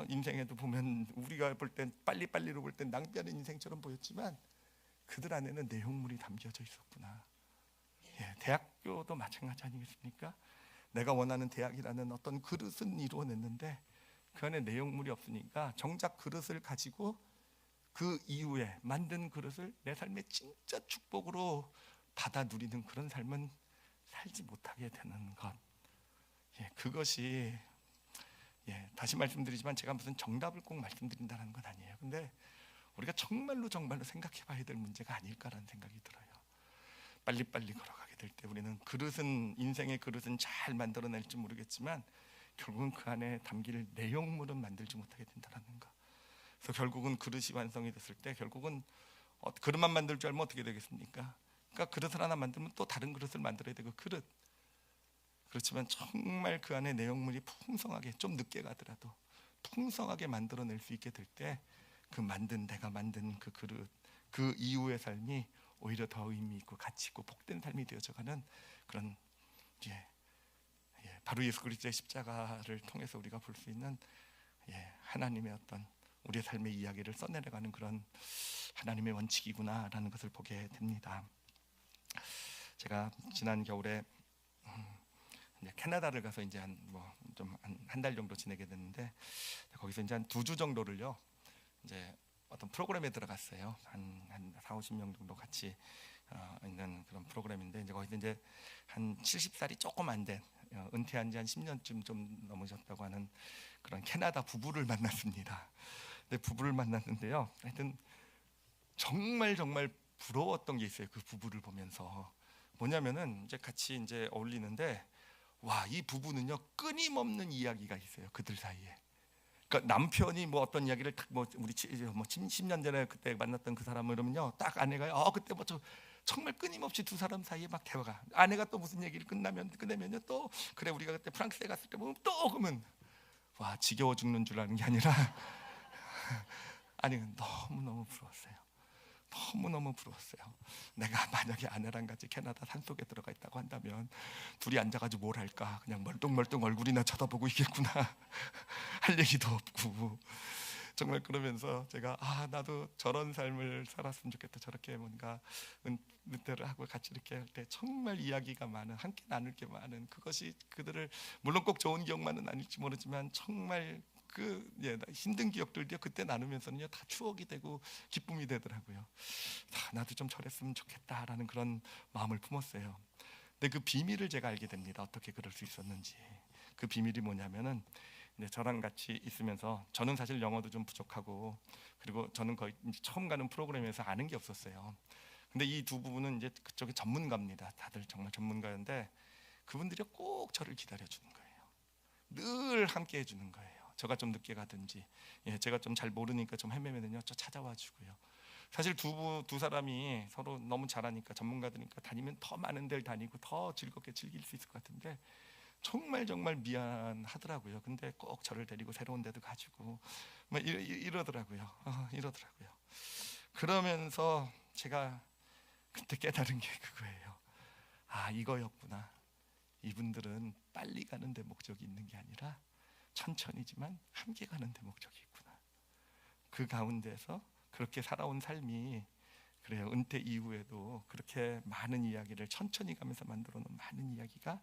인생에도 보면 우리가 볼 땐 빨리빨리로 볼 땐 낭비하는 인생처럼 보였지만 그들 안에는 내용물이 담겨져 있었구나. 예, 대학교도 마찬가지 아니겠습니까? 내가 원하는 대학이라는 어떤 그릇은 이루어냈는데 그 안에 내용물이 없으니까 정작 그릇을 가지고 그 이후에 만든 그릇을 내 삶의 진짜 축복으로 받아 누리는 그런 삶은 살지 못하게 되는 것. 예, 그것이 다시 말씀드리지만 제가 무슨 정답을 꼭 말씀드린다는 건 아니에요. 근데 우리가 정말로 생각해 봐야 될 문제가 아닐까라는 생각이 들어요. 빨리빨리 걸어가게 될 때 우리는 그릇은, 인생의 그릇은 잘 만들어낼지 모르겠지만 결국은 그 안에 담길 내용물은 만들지 못하게 된다는 거. 그래서 결국은 그릇이 완성이 됐을 때 결국은 그릇만 만들 줄 알면 어떻게 되겠습니까? 그러니까 그릇을 하나 만들면 또 다른 그릇을 만들어야 되고 그릇. 그렇지만 정말 그 안에 내용물이 풍성하게, 좀 늦게 가더라도 풍성하게 만들어낼 수 있게 될 때 그 내가 만든 그 그릇, 그 이후의 삶이 오히려 더 의미 있고 가치 있고 복된 삶이 되어져가는 그런 바로 예수 그리스도의 십자가를 통해서 우리가 볼 수 있는 하나님의 어떤 우리의 삶의 이야기를 써내려가는 그런 하나님의 원칙이구나라는 것을 보게 됩니다. 제가 지난 겨울에 이제 캐나다를 가서 이제 한 달 정도 지내게 됐는데 거기서 이제 한 2주 정도를요 이제 어떤 프로그램에 들어갔어요. 한 40-50명 정도 같이 있는 그런 프로그램인데 이제 거기서 이제 한 70살이 조금 안 된 은퇴한 지 한 10년쯤 좀 넘으셨다고 하는 그런 캐나다 부부를 만났습니다. 근데 부부를 만났는데요. 하여튼 정말 부러웠던 게 있어요. 그 부부를 보면서 뭐냐면은 이제 같이 이제 어울리는데 와, 이 부부는요 끊임없는 이야기가 있어요. 그들 사이에. 그러니까 남편이 뭐 어떤 이야기를 우리 10년 전에 그때 만났던 그 사람을 그러면요 딱 아내가 그때 정말 끊임없이 두 사람 사이에 막 대화가, 아내가 또 무슨 얘기를 끝내면요 또 그래 우리가 그때 프랑스에 갔을 때 보면 또 그러면 와, 지겨워 죽는 줄 아는 게 아니라 아니 너무 부러웠어요. 너무너무 부러웠어요. 내가 만약에 아내랑 같이 캐나다 산속에 들어가 있다고 한다면 둘이 앉아가지고 뭘 할까? 그냥 멀뚱멀뚱 얼굴이나 쳐다보고 있겠구나. 할 얘기도 없고 정말. 그러면서 제가 나도 저런 삶을 살았으면 좋겠다. 저렇게 뭔가 은퇴를 하고 같이 이렇게 할 때 정말 이야기가 많은, 함께 나눌 게 많은, 그것이 그들을 물론 꼭 좋은 기억만은 아닐지 모르지만 정말 힘든 기억들도 그때 나누면서는요 다 추억이 되고 기쁨이 되더라고요. 나도 좀 저랬으면 좋겠다라는 그런 마음을 품었어요. 근데 그 비밀을 제가 알게 됩니다. 어떻게 그럴 수 있었는지. 그 비밀이 뭐냐면은 저랑 같이 있으면서 저는 사실 영어도 좀 부족하고 그리고 저는 거의 처음 가는 프로그램에서 아는 게 없었어요. 근데 이 두 부부는 이제 그쪽에 전문가입니다. 다들 정말 전문가인데 그분들이 꼭 저를 기다려 주는 거예요. 늘 함께 해주는 거예요. 저가 좀 늦게 가든지 제가 좀 잘 모르니까 좀 헤매면요 저 찾아와 주고요. 사실 두 사람이 서로 너무 잘하니까, 전문가들이니까 다니면 더 많은 데를 다니고 더 즐겁게 즐길 수 있을 것 같은데 정말 미안하더라고요. 근데 꼭 저를 데리고 새로운 데도 가지고 이러더라고요. 이러더라고요. 그러면서 제가 그때 깨달은 게 그거예요. 이거였구나. 이분들은 빨리 가는 데 목적이 있는 게 아니라 천천히지만 함께 가는 데 목적이 있구나. 그 가운데서 그렇게 살아온 삶이, 그래요, 은퇴 이후에도 그렇게 많은 이야기를 천천히 가면서 만들어 놓은 많은 이야기가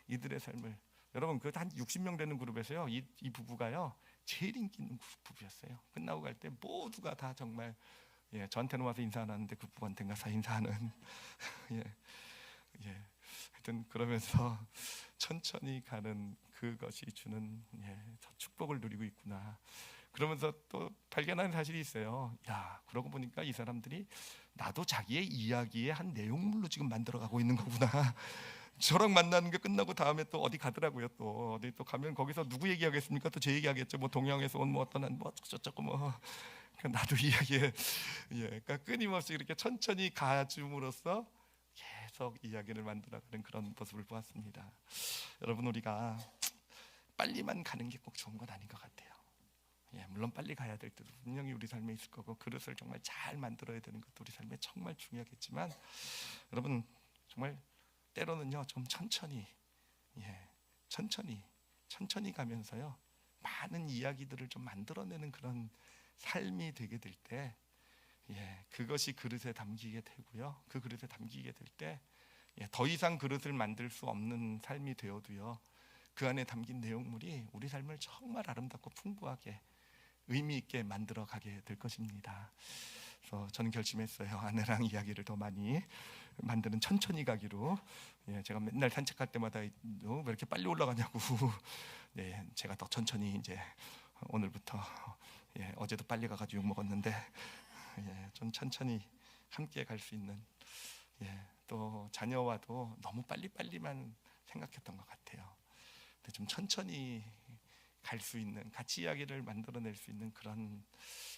이들의 삶을, 여러분 그 한 60명 되는 그룹에서요 이 부부가요 제일 인기 있는 부부였어요. 끝나고 갈 때 모두가 다 정말 저한테는 와서 인사 안 하는데 그 부부한테 가서 인사하는 하여튼 그러면서 천천히 가는 그것이 주는 축복을 누리고 있구나. 그러면서 또 발견하는 사실이 있어요. 그러고 보니까 이 사람들이 나도 자기의 이야기의 한 내용물로 지금 만들어가고 있는 거구나. 저랑 만나는 게 끝나고 다음에 또 어디 가더라고요. 또 어디 또 가면 거기서 누구 얘기하겠습니까? 또 제 얘기하겠죠. 뭐 동양에서 온 어떤 저쩌고 나도 이야기에 그러니까 끊임없이 이렇게 천천히 가줌으로써 계속 이야기를 만들어가는 그런 모습을 보았습니다. 여러분, 우리가 빨리만 가는 게 꼭 좋은 건 아닌 것 같아요. 물론 빨리 가야 될 때도 분명히 우리 삶에 있을 거고 그릇을 정말 잘 만들어야 되는 것도 우리 삶에 정말 중요하겠지만 여러분 정말 때로는요 좀 천천히 천천히 가면서요 많은 이야기들을 좀 만들어내는 그런 삶이 되게 될 때, 그것이 그릇에 담기게 되고요. 그 그릇에 담기게 될 때, 더 이상 그릇을 만들 수 없는 삶이 되어도요. 그 안에 담긴 내용물이 우리 삶을 정말 아름답고 풍부하게 의미 있게 만들어 가게 될 것입니다. 그래서 저는 결심했어요. 아내랑 이야기를 더 많이 만드는 천천히 가기로. 제가 맨날 산책할 때마다 너 왜 이렇게 빨리 올라가냐고. 제가 더 천천히 이제 오늘부터 어제도 빨리 가가지고 욕 먹었는데 좀 천천히 함께 갈 수 있는 또 자녀와도 너무 빨리빨리만 생각했던 것 같아요. 근데 좀 천천히 갈 수 있는 같이 이야기를 만들어낼 수 있는 그런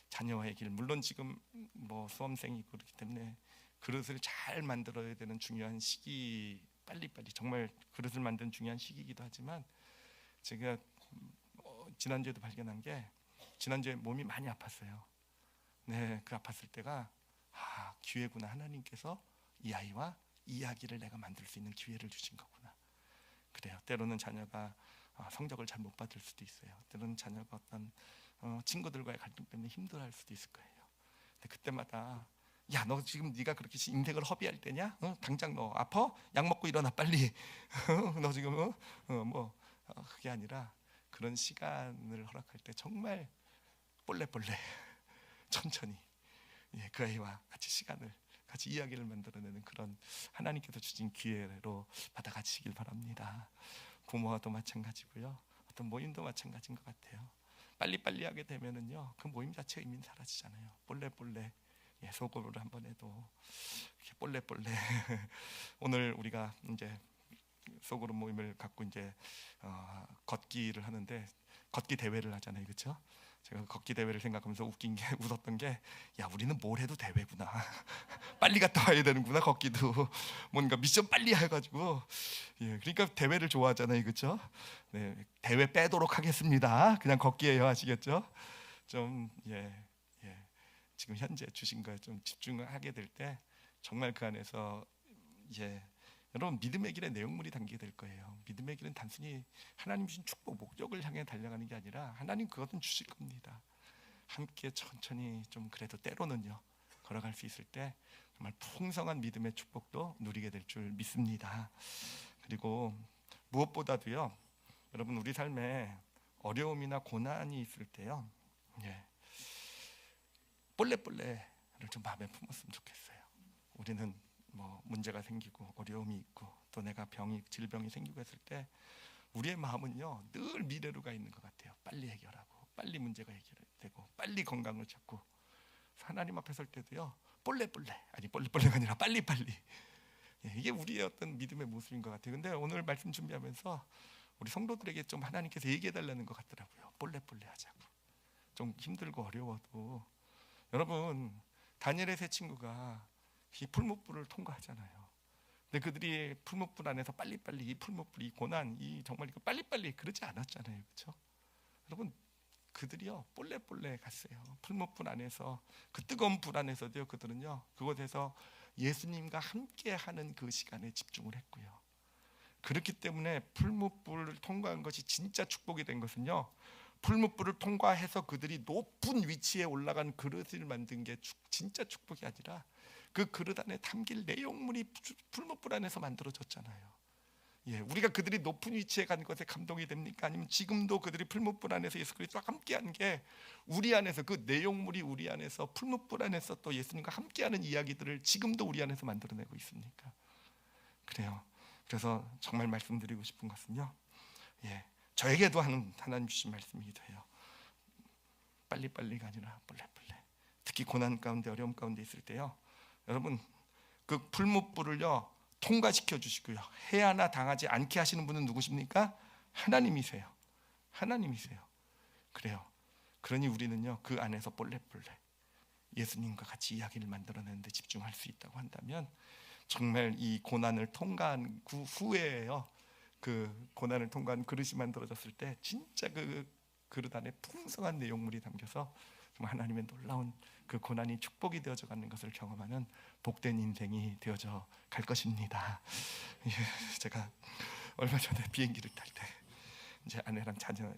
자녀와의 길. 물론 지금 뭐 수험생이고 그렇기 때문에 그릇을 잘 만들어야 되는 중요한 시기, 빨리빨리 정말 그릇을 만드는 중요한 시기이기도 하지만 제가 지난주에도 발견한 게 지난주에 몸이 많이 아팠어요. 그 아팠을 때가 기회구나. 하나님께서 이 아이와 이야기를 내가 만들 수 있는 기회를 주신 거구나. 그래요. 때로는 자녀가 성적을 잘 못 받을 수도 있어요. 때로는 자녀가 어떤 친구들과의 갈등 때문에 힘들어할 수도 있을 거예요. 근데 그때마다 야, 너 지금 네가 그렇게 인생을 허비할 때냐? 당장 너 아파? 약 먹고 일어나 빨리. 너 지금 그게 아니라 그런 시간을 허락할 때 정말 볼래볼래 천천히 그 아이와 같이 시간을 같이 이야기를 만들어내는 그런 하나님께서 주신 기회로 받아가시길 바랍니다. 부모와도 마찬가지고요. 어떤 모임도 마찬가지인 것 같아요. 빨리빨리 하게 되면은요 그 모임 자체 의미는 사라지잖아요. 볼래볼래 소금으로 한번 해도 이렇게 볼래볼래 오늘 우리가 이제 소그룹 모임을 갖고 이제 걷기를 하는데 걷기 대회를 하잖아요, 그렇죠? 제가 걷기 대회를 생각하면서 웃었던 게, 야, 우리는 뭘 해도 대회구나. 빨리 갔다 와야 되는구나. 걷기도 뭔가 미션 빨리 해가지고, 그러니까 대회를 좋아하잖아요, 그렇죠? 대회 빼도록 하겠습니다. 그냥 걷기예요, 아시겠죠? 좀 지금 현재 주신 거에 좀 집중하게 될 때 정말 그 안에서 여러분 믿음의 길에 내용물이 담기게 될 거예요. 믿음의 길은 단순히 하나님 주신 축복 목적을 향해 달려가는 게 아니라 하나님 그것은 주실 겁니다. 함께 천천히 좀 그래도 때로는요 걸어갈 수 있을 때 정말 풍성한 믿음의 축복도 누리게 될 줄 믿습니다. 그리고 무엇보다도요 여러분 우리 삶에 어려움이나 고난이 있을 때요 볼래볼래를 좀 마음에 품었으면 좋겠어요. 우리는 뭐 문제가 생기고 어려움이 있고 또 내가 질병이 생기고 했을 때 우리의 마음은요 늘 미래로 가 있는 것 같아요. 빨리 해결하고 빨리 문제가 해결되고 빨리 건강을 찾고 하나님 앞에 설 때도요 볼래볼래가 아니라 빨리빨리 이게 우리의 어떤 믿음의 모습인 것 같아요. 근데 오늘 말씀 준비하면서 우리 성도들에게 좀 하나님께서 얘기해 달라는 것 같더라고요. 볼래볼래 하자고. 좀 힘들고 어려워도 여러분 다니엘의 세 친구가 이 풀무불을 통과하잖아요. 근데 그들이 풀무불 안에서 빨리빨리 이 풀무불, 이 고난, 이 정말 이거 빨리빨리 그러지 않았잖아요, 그렇죠? 여러분 그들이요 볼래볼래 갔어요. 풀무불 안에서 그 뜨거운 불 안에서도요 그들은요 그곳에서 예수님과 함께하는 그 시간에 집중을 했고요. 그렇기 때문에 풀무불을 통과한 것이 진짜 축복이 된 것은요. 풀무불을 통과해서 그들이 높은 위치에 올라간 그릇을 만든 게 진짜 축복이 아니라 그 그릇 안에 담길 내용물이 풀무불 안에서 만들어졌잖아요. 우리가 그들이 높은 위치에 간 것에 감동이 됩니까? 아니면 지금도 그들이 풀무불 안에서 예수 그리스도와 함께한 게 우리 안에서 그 내용물이 우리 안에서 풀무불 안에서 또 예수님과 함께하는 이야기들을 지금도 우리 안에서 만들어내고 있습니까? 그래요. 그래서 정말 말씀드리고 싶은 것은요. 저에게도 하나님 주신 말씀이기도 해요. 빨리빨리가 아니라 볼래볼래. 특히 고난 가운데 어려움 가운데 있을 때요. 여러분 그 풀무불을요 통과시켜 주시고요. 해하나 당하지 않게 하시는 분은 누구십니까? 하나님이세요. 그래요. 그러니 우리는요 그 안에서 볼래볼래 예수님과 같이 이야기를 만들어내는데 집중할 수 있다고 한다면 정말 이 고난을 통과한 그 후에요. 그 고난을 통과한 그릇이 만들어졌을 때 진짜 그 그릇 안에 풍성한 내용물이 담겨서 정말 하나님의 놀라운 그 고난이 축복이 되어져 가는 것을 경험하는 복된 인생이 되어져 갈 것입니다. 제가 얼마 전에 비행기를 탈 때 이제 아내랑 자녀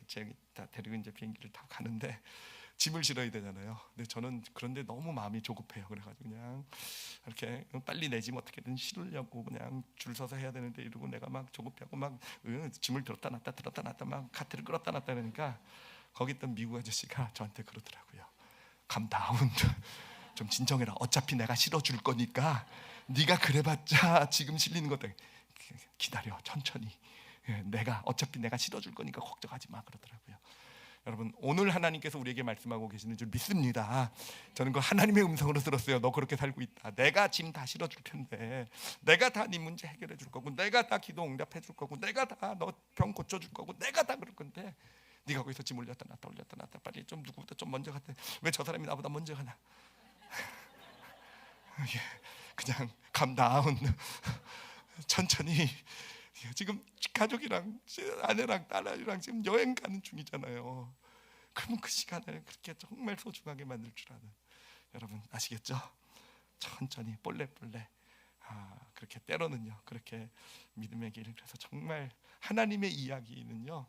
제 다 데리고 이제 비행기를 타고 가는데 짐을 실어야 되잖아요. 근데 저는 그런데 너무 마음이 조급해요. 그래가지고 그냥 이렇게 빨리 내 짐 어떻게든 실으려고 그냥 줄 서서 해야 되는데 이러고 내가 막 조급해하고 막 짐을 들었다 놨다 막 카트를 끌었다 놨다 그러니까 거기 있던 미국 아저씨가 저한테 그러더라고요. 감다운 좀 진정해라. 어차피 내가 실어줄 거니까 네가 그래봤자 지금 실리는 것도 기다려 천천히. 내가 어차피 내가 실어줄 거니까 걱정하지 마 그러더라고요. 여러분 오늘 하나님께서 우리에게 말씀하고 계시는 줄 믿습니다. 저는 그 하나님의 음성으로 들었어요. 너 그렇게 살고 있다. 내가 짐 다 실어줄 텐데, 내가 다 네 문제 해결해 줄 거고, 내가 다 기도 응답해 줄 거고, 내가 다 너 병 고쳐 줄 거고, 내가 다 그럴 건데 네가 거기서 짐 올렸다 놨다 빨리 좀 누구보다 좀 먼저 갔다. 왜 저 사람이 나보다 먼저 가나? 그냥 감다운 천천히. 지금 가족이랑 아내랑 딸아이랑 지금 여행 가는 중이잖아요. 그러면 그 시간을 그렇게 정말 소중하게 만들 줄 아는 여러분 아시겠죠? 천천히 볼레볼레 그렇게 때로는요 그렇게 믿음의 길. 그래서 정말 하나님의 이야기는요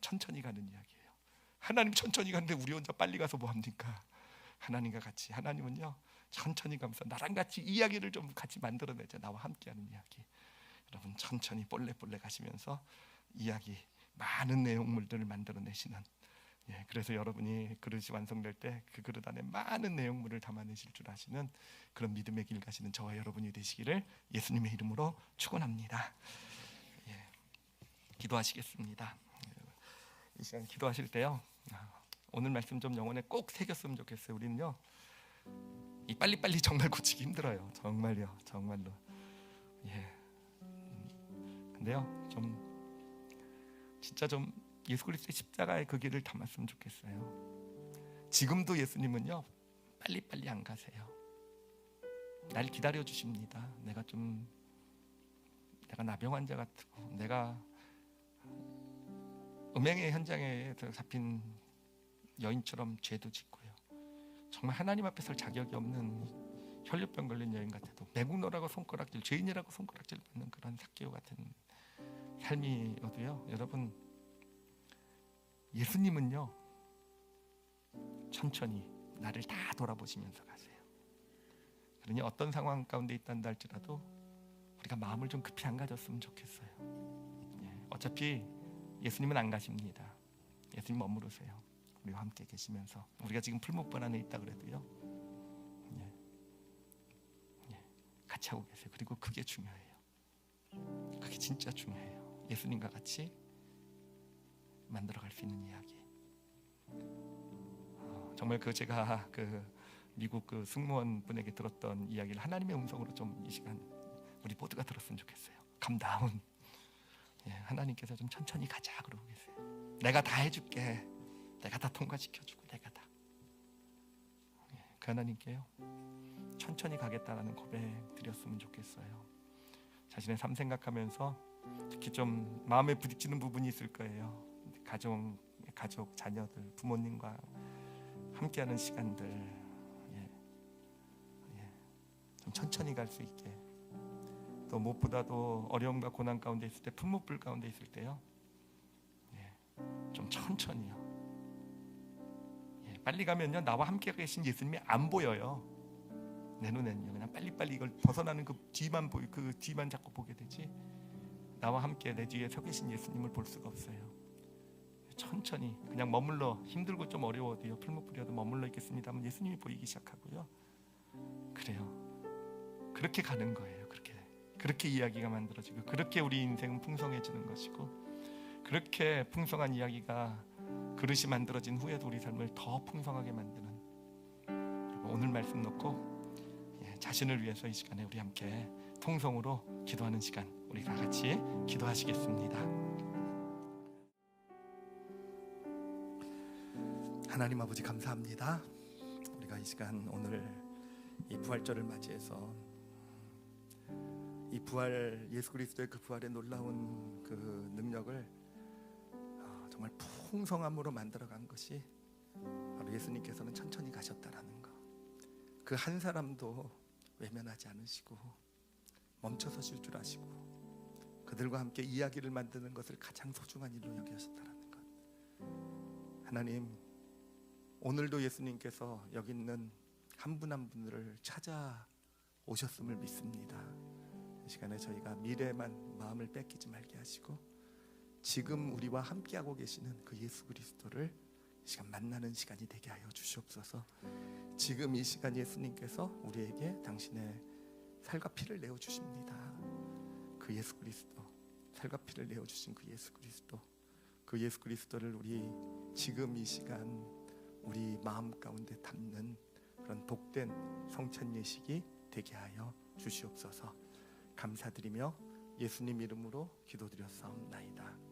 천천히 가는 이야기예요. 하나님 천천히 가는데 우리 혼자 빨리 가서 뭐 합니까? 하나님과 같이 하나님은요 천천히 가면서 나랑 같이 이야기를 좀 같이 만들어내자. 나와 함께하는 이야기. 여러분 천천히 볼레볼레 가시면서 이야기 많은 내용물들을 만들어내시는 그래서 여러분이 그릇이 완성될 때 그 그릇 안에 많은 내용물을 담아내실 줄 아시는 그런 믿음의 길 가시는 저와 여러분이 되시기를 예수님의 이름으로 축원합니다. 기도하시겠습니다. 이 시간 기도하실 때요 오늘 말씀 좀 영혼에 꼭 새겼으면 좋겠어요. 우리는요 이 빨리빨리 정말 고치기 힘들어요. 정말요 정말로. 근데요 좀 진짜 좀 예수 그리스도의 십자가의 그 길을 담았으면 좋겠어요. 지금도 예수님은요 빨리빨리 안 가세요. 날 기다려 주십니다. 내가 나병 환자 같고 내가 음행의 현장에 잡힌 여인처럼 죄도 짓고요 정말 하나님 앞에 설 자격이 없는 혈류병 걸린 여인 같아도 매국노라고 손가락질, 죄인이라고 손가락질 받는 그런 삭개오 같은 삶이어도요 여러분 예수님은요 천천히 나를 다 돌아보시면서 가세요. 그러니 어떤 상황 가운데 있단다 할지라도 우리가 마음을 좀 급히 안 가졌으면 좋겠어요. 어차피 예수님은 안 가십니다. 예수님 머무르세요. 우리와 함께 계시면서 우리가 지금 풀무불 안에 있다 그래도요 같이 하고 계세요. 그리고 그게 중요해요. 그게 진짜 중요해요. 예수님과 같이 만들어갈 수 있는 이야기. 정말 제가 미국 승무원 분에게 들었던 이야기를 하나님의 음성으로 좀 이 시간 우리 모두가 들었으면 좋겠어요. 감다운 하나님께서 좀 천천히 가자 그러고 계세요. 내가 다 해줄게. 내가 다 통과시켜주고 내가 다. 그 하나님께요 천천히 가겠다라는 고백 드렸으면 좋겠어요. 자신의 삶 생각하면서 특히 좀 마음에 부딪히는 부분이 있을 거예요. 가족, 자녀들, 부모님과 함께하는 시간들 좀 천천히 갈 수 있게. 또 무엇보다도 어려움과 고난 가운데 있을 때, 품목불 가운데 있을 때요 좀 천천히요. 빨리 가면요 나와 함께 계신 예수님이 안 보여요. 내 눈에는요 그냥 빨리빨리 이걸 벗어나는 그 뒤만 자꾸 보게 되지 나와 함께 내 뒤에 서 계신 예수님을 볼 수가 없어요. 천천히 그냥 머물러 힘들고 좀 어려워도요 풀무불이어도 머물러 있겠습니다 하면 예수님이 보이기 시작하고요. 그래요. 그렇게 가는 거예요. 그렇게 이야기가 만들어지고 그렇게 우리 인생은 풍성해지는 것이고 그렇게 풍성한 이야기가 그릇이 만들어진 후에도 우리 삶을 더 풍성하게 만드는 오늘 말씀 놓고 자신을 위해서 이 시간에 우리 함께 통성으로 기도하는 시간 우리 다 같이 기도하시겠습니다. 하나님 아버지 감사합니다. 우리가 이 시간 오늘 이 부활절을 맞이해서 이 부활 예수 그리스도의 그 부활의 놀라운 그 능력을 정말 풍성함으로 만들어간 것이 바로 예수님께서는 천천히 가셨다라는 것. 그 한 사람도 외면하지 않으시고 멈춰서실 줄 아시고 그 그들과 함께 이야기를 만드는 것을 가장 소중한 일로 여기셨다는 것. 하나님, 오늘도 예수님께서 여기 있는 한 분 한 분을 찾아오셨음을 믿습니다. 이 시간에 저희가 미래만 마음을 뺏기지 말게 하시고 지금 우리와 함께하고 계시는 그 예수 그리스도를 이 시간 만나는 시간이 되게 하여 주시옵소서. 지금 이 시간 예수님께서 우리에게 당신의 살과 피를 내어 주십니다. 그 예수 그리스도, 살과 피를 내어 주신 그 예수 그리스도, 그 예수 그리스도를 우리 지금 이 시간 우리 마음 가운데 담는 그런 복된 성찬 예식이 되게 하여 주시옵소서. 감사드리며 예수님 이름으로 기도드렸사옵나이다.